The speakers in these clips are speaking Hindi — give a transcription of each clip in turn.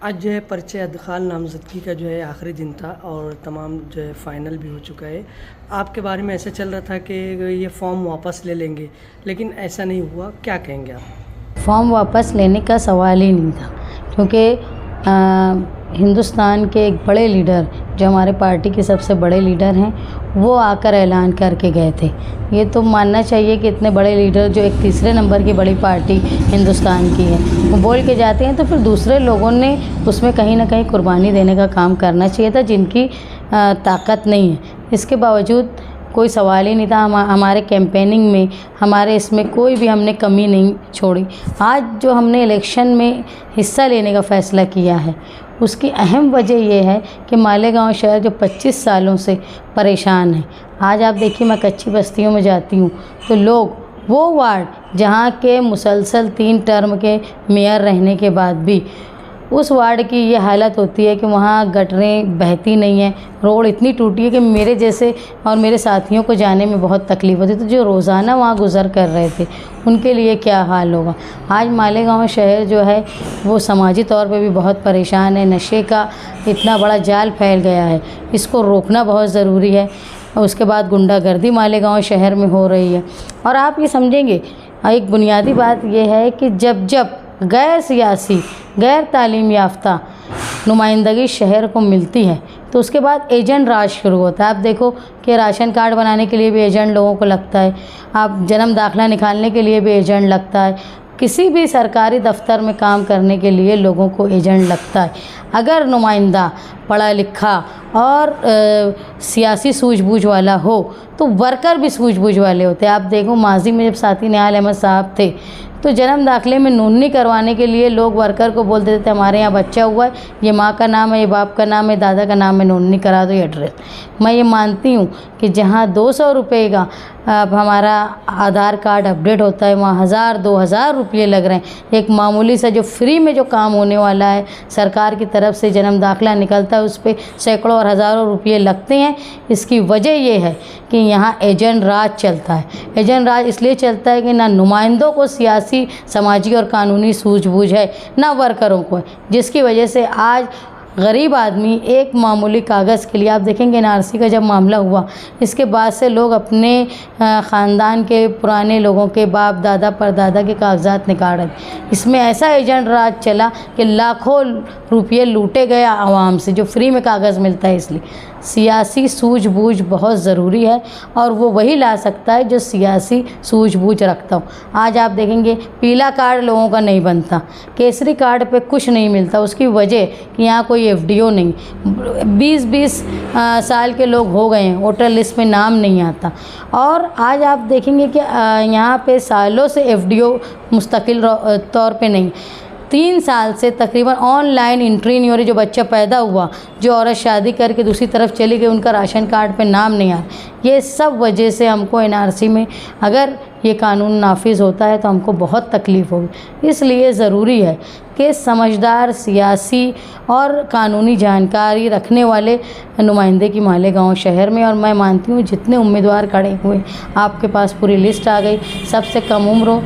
आज जो है परिचय अदखाल नामज़दगी का जो है आखिरी दिन था और तमाम जो है फ़ाइनल भी हो चुका है। आपके बारे में ऐसे चल रहा था कि ये फ़ॉर्म वापस ले लेंगे, लेकिन ऐसा नहीं हुआ, क्या कहेंगे आप? फॉर्म वापस लेने का सवाल ही नहीं था, क्योंकि हिंदुस्तान के एक बड़े लीडर जो हमारे पार्टी के सबसे बड़े लीडर हैं, वो आकर ऐलान करके गए थे। ये तो मानना चाहिए कि इतने बड़े लीडर जो एक तीसरे नंबर की बड़ी पार्टी हिंदुस्तान की है, वो बोल के जाते हैं, तो फिर दूसरे लोगों ने उसमें कहीं ना कहीं कुर्बानी देने का काम करना चाहिए था, जिनकी ताकत नहीं है। इसके बावजूद कोई सवाल ही नहीं था। हमारे कैंपेनिंग में, हमारे इसमें कोई भी हमने कमी नहीं छोड़ी। आज जो हमने इलेक्शन में हिस्सा लेने का फ़ैसला किया है, उसकी अहम वजह यह है कि मालेगांव शहर जो 25 सालों से परेशान है। आज आप देखिए, मैं कच्ची बस्तियों में जाती हूँ तो लोग वो वार्ड जहाँ के मुसलसल 3 टर्म के मेयर रहने के बाद भी उस वार्ड की ये हालत होती है कि वहाँ गटरें बहती नहीं हैं, रोड इतनी टूटी है कि मेरे जैसे और मेरे साथियों को जाने में बहुत तकलीफ़ होती है। तो जो रोज़ाना वहाँ गुज़र कर रहे थे, उनके लिए क्या हाल होगा। आज मालेगांव शहर जो है वो समाजी तौर पे भी बहुत परेशान है। नशे का इतना बड़ा जाल फैल गया है, इसको रोकना बहुत ज़रूरी है। और उसके बाद गुंडागर्दी मालेगांव शहर में हो रही है। और आप ये समझेंगे, एक बुनियादी बात यह है कि जब गैर सियासी, गैर तालीम याफ्ता नुमाइंदगी शहर को मिलती है, तो उसके बाद एजेंट राज शुरू होता है। आप देखो कि राशन कार्ड बनाने के लिए भी एजेंट लोगों को लगता है, आप जन्म दाखिला निकालने के लिए भी एजेंट लगता है, किसी भी सरकारी दफ्तर में काम करने के लिए लोगों को एजेंट लगता है। अगर नुमाइंदा पढ़ा लिखा और सियासी सूझबूझ वाला हो, तो वर्कर भी सूझबूझ वाले होते हैं। आप देखो, माजी में जब साथी निहाल अहमद साहब थे, तो जन्म दाखिले में नोंदनी करवाने के लिए लोग वर्कर को बोल देते थे, हमारे यहाँ बच्चा हुआ है, ये माँ का नाम है, ये बाप का नाम है, दादा का नाम है, नोंदनी करा दो, ये एड्रेस। मैं ये मानती हूँ कि जहाँ 200 रुपये का अब हमारा आधार कार्ड अपडेट होता है, वहाँ 1000-2000 रुपये लग रहे हैं। एक मामूली सा जो फ्री में जो काम होने वाला है, सरकार की तरफ से जन्म दाखिला निकलता है, उस पर सैकड़ों और हज़ारों रुपये लगते हैं। इसकी वजह ये है कि यहाँ एजेंट राज चलता है। एजेंट राज इसलिए चलता है कि ना नुमाइंदों को सियासी, समाजी और कानूनी सूझबूझ है, ना वर्करों को है, जिसकी वजह से आज गरीब आदमी एक मामूली कागज़ के लिए, आप देखेंगे एनआरसी का जब मामला हुआ, इसके बाद से लोग अपने ख़ानदान के पुराने लोगों के बाप दादा परदादा के कागजात निकाल रहे। इसमें ऐसा एजेंट राज चला कि लाखों रुपये लूटे गए आवाम से, जो फ्री में कागज़ मिलता है। इसलिए सियासी सूझबूझ बहुत ज़रूरी है, और वो वही ला सकता है जो सियासी सूझबूझ रखता हो। आज आप देखेंगे पीला कार्ड लोगों का नहीं बनता, केसरी कार्ड पे कुछ नहीं मिलता। उसकी वजह कि यहाँ कोई एफडीओ नहीं, 20-20 साल के लोग हो गए हैं, वोटर लिस्ट में नाम नहीं आता। और आज आप देखेंगे कि यहाँ पे सालों से एफडीओ मुस्तकिल तौर पे नहीं, 3 साल से तकरीबन ऑनलाइन एंट्री नहीं हो रही। जो बच्चा पैदा हुआ, जो औरत शादी करके दूसरी तरफ चली गई, उनका राशन कार्ड पे नाम नहीं आ रहा। ये सब वजह से हमको एनआरसी में अगर ये कानून नाफिज होता है तो हमको बहुत तकलीफ़ होगी। इसलिए ज़रूरी है कि समझदार, सियासी और कानूनी जानकारी रखने वाले नुमाइंदे की मालेगांव शहर में। और मैं मानती हूँ जितने उम्मीदवार खड़े हुए, आपके पास पूरी लिस्ट आ गई। सबसे कम उम्र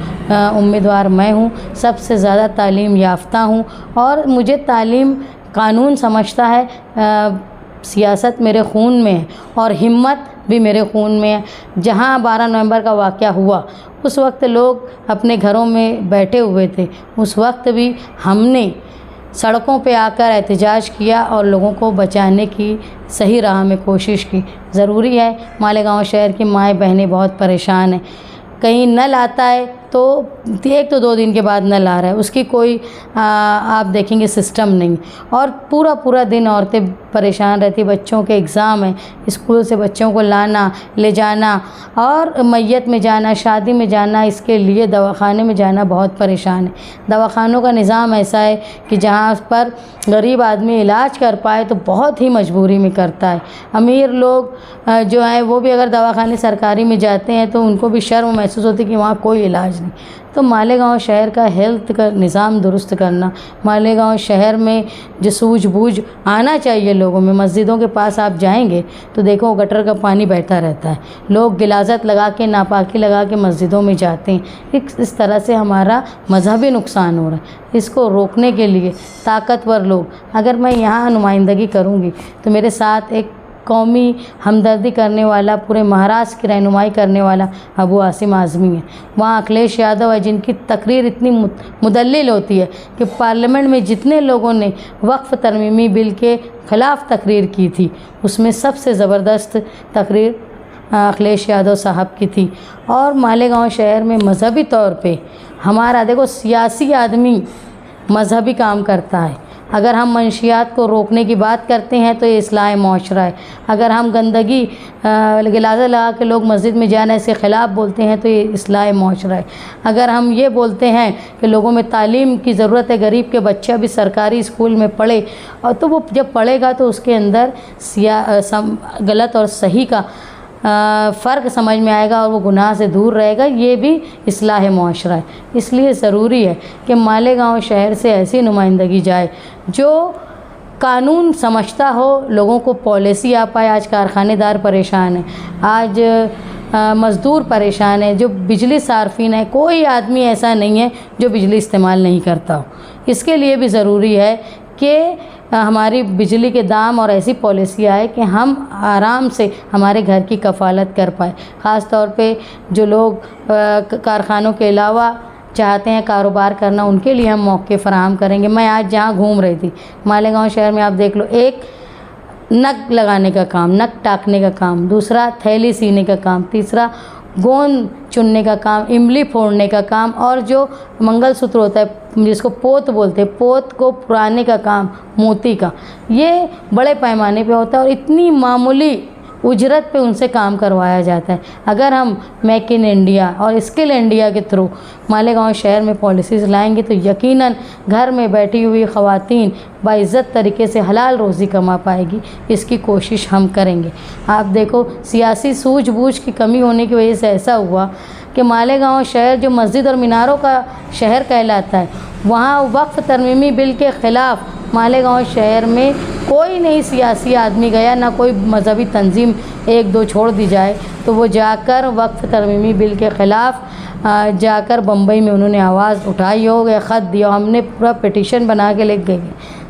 उम्मीदवार मैं हूँ, सबसे ज़्यादा तालीम याफ्ता हूँ, और मुझे तालीम, कानून समझता है, सियासत मेरे खून में है, और हिम्मत भी मेरे खून में है। जहाँ 12 नवंबर का वाक़या हुआ, उस वक्त लोग अपने घरों में बैठे हुए थे, उस वक्त भी हमने सड़कों पे आकर एहतजाज किया और लोगों को बचाने की सही राह में कोशिश की। ज़रूरी है, मालेगांव शहर की माएँ बहनें बहुत परेशान हैं। कहीं नल आता है तो 1 तो 2 दिन के बाद नल आ रहा है, उसकी कोई आप देखेंगे सिस्टम नहीं। और पूरा दिन औरतें परेशान रहती। बच्चों के एग्ज़ाम है, स्कूल से बच्चों को लाना ले जाना, और मैयत में जाना, शादी में जाना, इसके लिए दवाखाने में जाना बहुत परेशान है। दवाखानों का निज़ाम ऐसा है कि जहाँ पर गरीब आदमी इलाज कर पाए तो बहुत ही मजबूरी में करता है। अमीर लोग जो हैं वो भी अगर दवाखाने सरकारी में जाते हैं तो उनको भी शर्म महसूस होती है कि वहाँ कोई इलाज नहीं। नहीं। तो मालेगांव शहर का हेल्थ का निज़ाम दुरुस्त करना, मालेगांव शहर में जो सूझबूझ आना चाहिए लोगों में। मस्जिदों के पास आप जाएंगे तो देखो गटर का पानी बहता रहता है, लोग गिलाज़त लगा के नापाकी लगा के मस्जिदों में जाते हैं। इस तरह से हमारा मजहबी नुकसान हो रहा है। इसको रोकने के लिए ताकतवर लोग, अगर मैं यहाँ नुमाइंदगी करूँगी तो मेरे साथ एक कौमी हमदर्दी करने वाला, पूरे महाराष्ट्र की रहनुमाई करने वाला अबू आसिम आज़मी है। वहाँ अखिलेश यादव है, जिनकी तकरीर इतनी मुदल्लिल होती है कि पार्लियामेंट में जितने लोगों ने वक्फ़ तरमीमी बिल के ख़िलाफ़ तकरीर की थी उसमें सबसे ज़बरदस्त तकरीर अखिलेश यादव साहब की थी। और मालेगांव शहर में मजहबी तौर पे हमारा देखो सियासी आदमी मजहबी काम करता है। अगर हम मंशियात को रोकने की बात करते हैं तो ये इस्लाह मुआशरा है। अगर हम गंदगी गिलाज़ा लगा के लोग मस्जिद में जाना इसके ख़िलाफ़ बोलते हैं तो ये इस्लाह मुआशरा है। अगर हम ये बोलते हैं कि लोगों में तालीम की ज़रूरत है, गरीब के बच्चा भी सरकारी स्कूल में पढ़े, और तो वो जब पढ़ेगा तो उसके अंदर गलत और सही का फ़र्क समझ में आएगा और वो गुनाह से दूर रहेगा। ये भी इस्लाह मुआशरा है। इसलिए ज़रूरी है कि मालेगांव शहर से ऐसी नुमाइंदगी जाए जो कानून समझता हो, लोगों को पॉलिसी आ पाए। आज कारखानेदार परेशान है, आज मज़दूर परेशान है, जो बिजली सार्फिन है, कोई आदमी ऐसा नहीं है जो बिजली इस्तेमाल नहीं करता हो। इसके लिए भी ज़रूरी है कि हमारी बिजली के दाम और ऐसी पॉलिसी आए कि हम आराम से हमारे घर की कफ़ालत कर पाए। ख़ास तौर पे जो लोग कारखानों के अलावा चाहते हैं कारोबार करना, उनके लिए हम मौके फ़राहम करेंगे। मैं आज जहाँ घूम रही थी मालेगांव शहर में, आप देख लो, एक नग लगाने का काम, नग टाकने का काम, दूसरा थैली सीने का काम, तीसरा गोंद चुनने का काम, इमली फोड़ने का काम, और जो मंगलसूत्र होता है जिसको पोत बोलते हैं, पोत को पुराने का काम मोती का, ये बड़े पैमाने पे होता है और इतनी मामूली उजरत पे उनसे काम करवाया जाता है। अगर हम मेक इन इंडिया और स्किल इंडिया के थ्रू मालेगांव शहर में पॉलिसीज़ लाएंगे तो यकीनन घर में बैठी हुई ख़वातीन बाइज़्ज़त तरीके से हलाल रोज़ी कमा पाएगी। इसकी कोशिश हम करेंगे। आप देखो सियासी सूझबूझ की कमी होने की वजह से ऐसा हुआ कि मालेगांव शहर जो मस्जिद और मीनारों का शहर कहलाता है, वहाँ वक्फ़ तरमीमी बिल के ख़िलाफ़ मालेगांव शहर में कोई नहीं सियासी आदमी गया, ना कोई मजहबी तंजीम एक दो छोड़ दी जाए तो वो जाकर वक्फ़ तरमीमी बिल के ख़िलाफ़ जाकर बम्बई में उन्होंने आवाज़ उठाई हो, या ख़त दिया। हमने पूरा पिटीशन बना के ले गए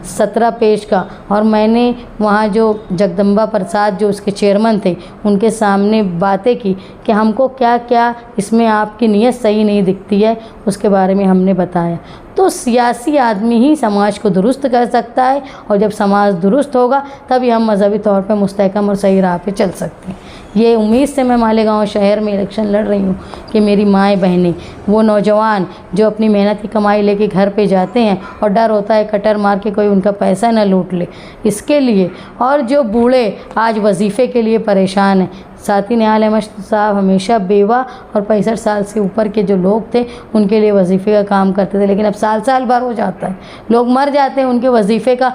17 पेज का, और मैंने वहाँ जो जगदम्बा प्रसाद जो उसके चेयरमैन थे उनके सामने बातें की कि हमको क्या क्या इसमें आपकी नीयत सही नहीं दिखती है, उसके बारे में हमने बताया। तो सियासी आदमी ही समाज को दुरुस्त कर सकता है, और जब समाज दुरुस्त होगा तभी हम मजहबी तौर पर मुस्तहकम और सही राह पे चल सकते हैं। ये उम्मीद से मैं मालेगांव शहर में इलेक्शन लड़ रही हूँ कि मेरी माएँ बहनें, वो नौजवान जो अपनी मेहनत की कमाई लेके घर पे जाते हैं और डर होता है कटर मार के कोई उनका पैसा न लूट ले, इसके लिए, और जो बूढ़े आज वजीफ़े के लिए परेशान हैं। साथी निहाल अहमद साहब हमेशा बेवा और 65 साल से ऊपर के जो लोग थे उनके लिए वजीफ़े का काम करते थे, लेकिन अब साल भर हो जाता है, लोग मर जाते हैं, उनके वजीफ़े का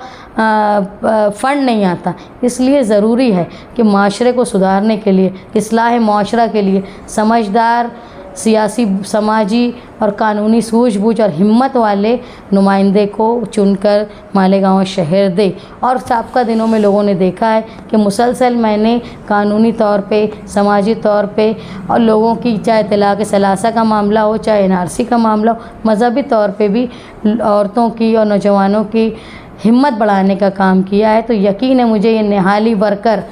फ़ंड नहीं आता। इसलिए ज़रूरी है कि माशरे को सुधारने के लिए, इस्लाह मुआशरा के लिए समझदार सियासी, समाजी और कानूनी सूझबूझ और हिम्मत वाले नुमाइंदे को चुनकर मालेगांव शहर दे। और साबका दिनों में लोगों ने देखा है कि मुसलसल मैंने कानूनी तौर पे, समाजी तौर पे, और लोगों की चाहे तलाक़ सलासा का मामला हो, चाहे NRC का मामला हो, मजहबी तौर पे भी औरतों की और नौजवानों की हिम्मत बढ़ाने का काम किया है। तो यकीन है मुझे ये निहाली वर्कर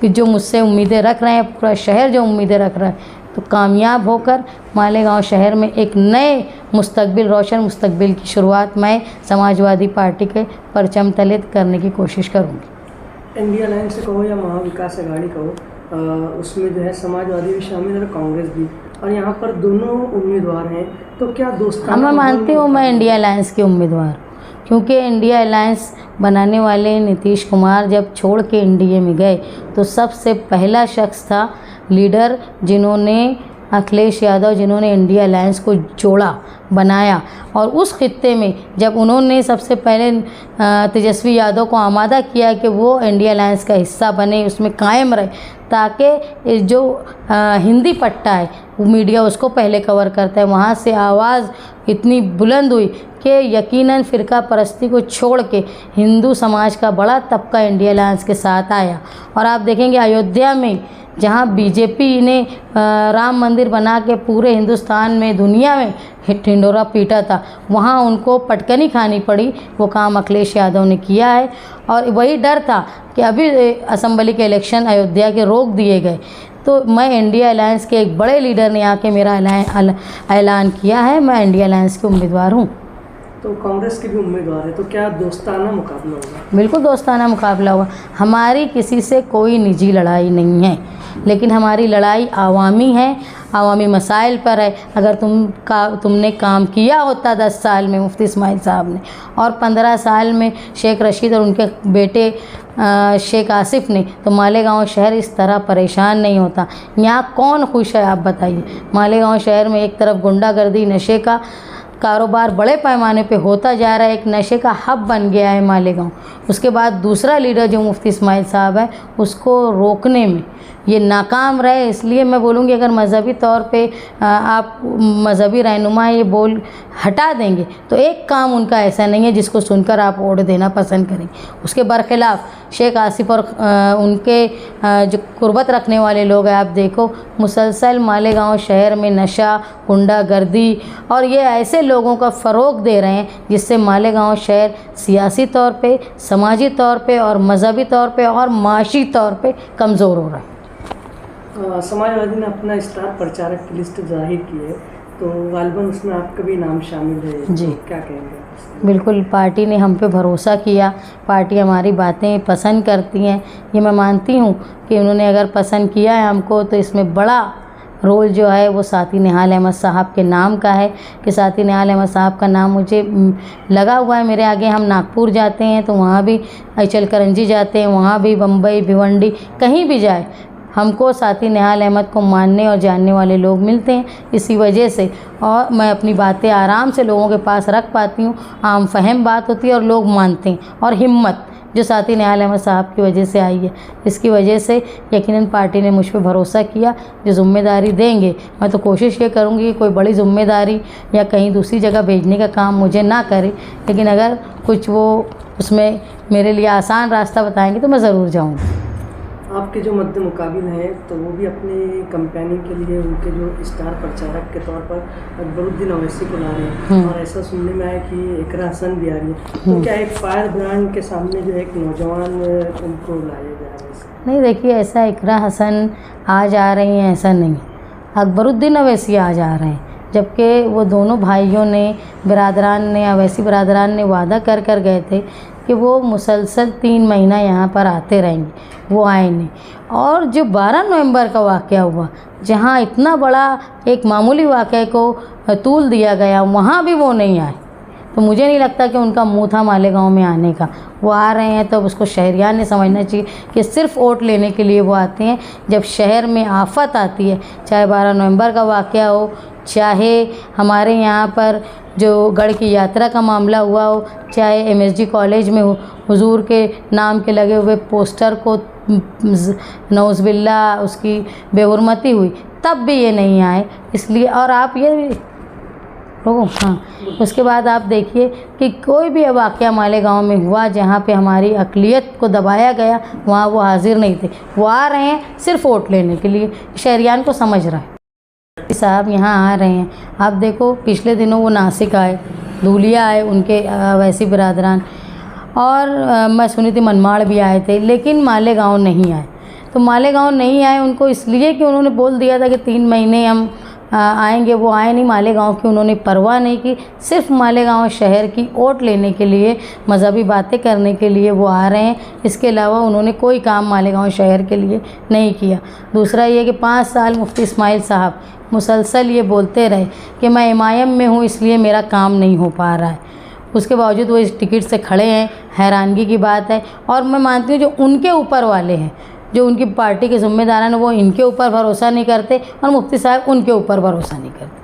जो मुझसे उम्मीदें रख रहे हैं, पूरा शहर जो उम्मीदें रख रहा है, तो कामयाब होकर मालेगांव शहर में एक नए मुस्तकबिल, रोशन मुस्तकबिल की शुरुआत मैं समाजवादी पार्टी के परचम तले करने की कोशिश करूँगी। इंडिया अलायंस से कहो या महाविकास अघाड़ी कहो, उसमें जो है समाजवादी भी शामिल है और कांग्रेस भी, और यहाँ पर दोनों उम्मीदवार हैं, तो क्या दोस्ताना? मैं मानती हूँ मैं इंडिया अलायंस की उम्मीदवार, क्योंकि इंडिया अलायंस बनाने वाले नीतीश कुमार जब छोड़ के NDA में गए तो सबसे पहला शख्स था लीडर जिन्होंने अखिलेश यादव जिन्होंने इंडिया अलायंस को जोड़ा, बनाया, और उस खित्ते में जब उन्होंने सबसे पहले तेजस्वी यादव को आमादा किया कि वो इंडिया अलायंस का हिस्सा बने, उसमें कायम रहे, ताकि जो हिंदी पट्टा है वो मीडिया उसको पहले कवर करता है। वहाँ से आवाज़ इतनी बुलंद हुई कि यकीनन फ़िरका परस्ती को छोड़ के हिंदू समाज का बड़ा तबका इंडिया अलायंस के साथ आया। और आप देखेंगे अयोध्या में जहाँ बीजेपी ने राम मंदिर बना के पूरे हिंदुस्तान में, दुनिया में ढिंढोरा पीटा था, वहाँ उनको पटकनी खानी पड़ी। वो काम अखिलेश यादव ने किया है। और वही डर था कि अभी असेंबली के इलेक्शन अयोध्या के रोक दिए गए, तो मैं इंडिया अलायंस के एक बड़े लीडर ने आके मेरा ऐलान किया है, मैं इंडिया अलायंस के उम्मीदवार हूँ। तो कांग्रेस के भी उम्मीदवार है, तो क्या दोस्ताना मुकाबला होगा? बिल्कुल दोस्ताना मुकाबला होगा। हमारी किसी से कोई निजी लड़ाई नहीं है, लेकिन हमारी लड़ाई आवामी है, आवामी मसाइल पर है। अगर तुमने काम किया होता 10 साल में मुफ्ती इस्माइल साहब ने, और 15 साल में शेख रशीद और उनके बेटे शेख आसिफ ने, तो मालेगांव शहर इस तरह परेशान नहीं होता। यहाँ कौन खुश है आप बताइए? मालेगांव शहर में एक तरफ गुंडागर्दी, नशे का कारोबार बड़े पैमाने पे होता जा रहा है, एक नशे का हब बन गया है मालेगांव। उसके बाद दूसरा लीडर जो मुफ्ती इस्माइल साहब है, उसको रोकने में ये नाकाम रहे। इसलिए मैं बोलूँगी अगर मज़हबी तौर पे आप मज़हबी रहनुमा ये बोल हटा देंगे, तो एक काम उनका ऐसा नहीं है जिसको सुनकर आप वोट देना पसंद करें। उसके बरखिलाफ़ शेख आसिफ और उनके जो कुर्बत रखने वाले लोग हैं, आप देखो मुसलसल मालेगांव शहर में नशा, गुंडागर्दी और ये ऐसे लोगों का फ़रोग़ दे रहे हैं जिससे मालेगांव शहर सियासी तौर पे, समाजी तौर पे और मज़हबी तौर पे और माशी तौर पे कमज़ोर हो रहा है। समाजवादी ने अपना स्टार प्रचारक की लिस्ट जाहिर की है, तो गालिबन उसमें आपका भी नाम शामिल है जी, तो क्या कहेंगे? बिल्कुल, पार्टी ने हम पे भरोसा किया, पार्टी हमारी बातें पसंद करती हैं। ये मैं मानती हूँ कि उन्होंने अगर पसंद किया है हमको, तो इसमें बड़ा रोल जो है वो साथी निहाल अहमद साहब के नाम का है कि साथी निहाल अहमद साहब का नाम मुझे लगा हुआ है मेरे आगे। हम नागपुर जाते हैं तो वहाँ भी, अचलकरंजी जाते हैं वहाँ भी, बम्बई, भिवंडी, कहीं भी जाए हमको साथी निहाल अहमद को मानने और जानने वाले लोग मिलते हैं। इसी वजह से और मैं अपनी बातें आराम से लोगों के पास रख पाती हूँ, आम फहम बात होती है और लोग मानते हैं। और हिम्मत जो साथी निहाल अहमद साहब की वजह से आई है, इसकी वजह से यकीनन पार्टी ने मुझ पर भरोसा किया। जो ज़िम्मेदारी देंगे, मैं तो कोशिश ये करूँगी कि कोई बड़ी ज़िम्मेदारी या कहीं दूसरी जगह भेजने का काम मुझे ना करे, लेकिन अगर कुछ वो उसमें मेरे लिए आसान रास्ता बताएंगे तो मैं ज़रूर जाऊँगी। आपके जो मद्दे मुकाबिल हैं, तो वो भी अपनी कंपेनिंग के लिए उनके जो स्टार प्रचारक के तौर पर अकबरुद्दीन अवैसी को ला रहे हैं, और ऐसा सुनने में आया कि इकरा हसन भी आ रही है। तो क्या एक फायर ब्रांड के सामने जो एक नौजवान उनको लाया जा रहा है? नहीं, देखिए ऐसा इकरा हसन आज आ रही हैं ऐसा नहीं, अकबरुद्दीन अवैसी आज आ रहे हैं। जबकि वो दोनों भाइयों ने, बिरादरान ने, अवैसी बिरादरान ने वादा कर गए थे कि वो मुसलसल 3 महीना यहाँ पर आते रहेंगे, वो आए नहीं। और जो 12 नवंबर का वाक़या हुआ, जहाँ इतना बड़ा एक मामूली वाक़े को तूल दिया गया, वहाँ भी वो नहीं आए। तो मुझे नहीं लगता कि उनका मुँह था मालेगांव में आने का। वो आ रहे हैं तो उसको शहरियान ने समझना चाहिए कि सिर्फ वोट लेने के लिए वो आते हैं। जब शहर में आफत आती है, चाहे 12 नवंबर का वाक़या हो, चाहे हमारे यहाँ पर जो गढ़ की यात्रा का मामला हुआ हो, चाहे MSG कॉलेज में हुजूर के नाम के लगे हुए पोस्टर को नौज़बिल्ला उसकी बेहुरमती हुई, तब भी ये नहीं आए। इसलिए और आप ये हाँ, उसके बाद आप देखिए कि कोई भी वाक़या मालेगांव में हुआ जहाँ पे हमारी अक़लियत को दबाया गया, वहाँ वो हाजिर नहीं थे। वो आ रहे हैं सिर्फ वोट लेने के लिए, शहरियान को समझ रहा है साहब यहाँ आ रहे हैं। आप देखो पिछले दिनों वो नासिक आए, धूलिया आए उनके अवैसी बिरादरान, और मैं सुनी थी मनमाड़ भी आए थे, लेकिन मालेगांव नहीं आए। तो मालेगांव नहीं आए उनको इसलिए कि उन्होंने बोल दिया था कि 3 महीने हम आएंगे, वो आए नहीं। मालेगांव की उन्होंने परवाह नहीं की, सिर्फ मालेगांव शहर की वोट लेने के लिए, मज़हबी बातें करने के लिए वो आ रहे हैं। इसके अलावा उन्होंने कोई काम मालेगांव शहर के लिए नहीं किया। दूसरा ये कि 5 साल मुफ्ती इस्माइल साहब मुसलसल ये बोलते रहे कि मैं MIM में हूँ इसलिए मेरा काम नहीं हो पा रहा है, उसके बावजूद वो इस टिकट से खड़े हैं। हैरानगी की बात है। और मैं मानती हूँ जो उनके ऊपर वाले हैं जो उनकी पार्टी के ज़िम्मेदार हैं वो इनके ऊपर भरोसा नहीं करते और मुफ्ती साहब उनके ऊपर भरोसा नहीं करते।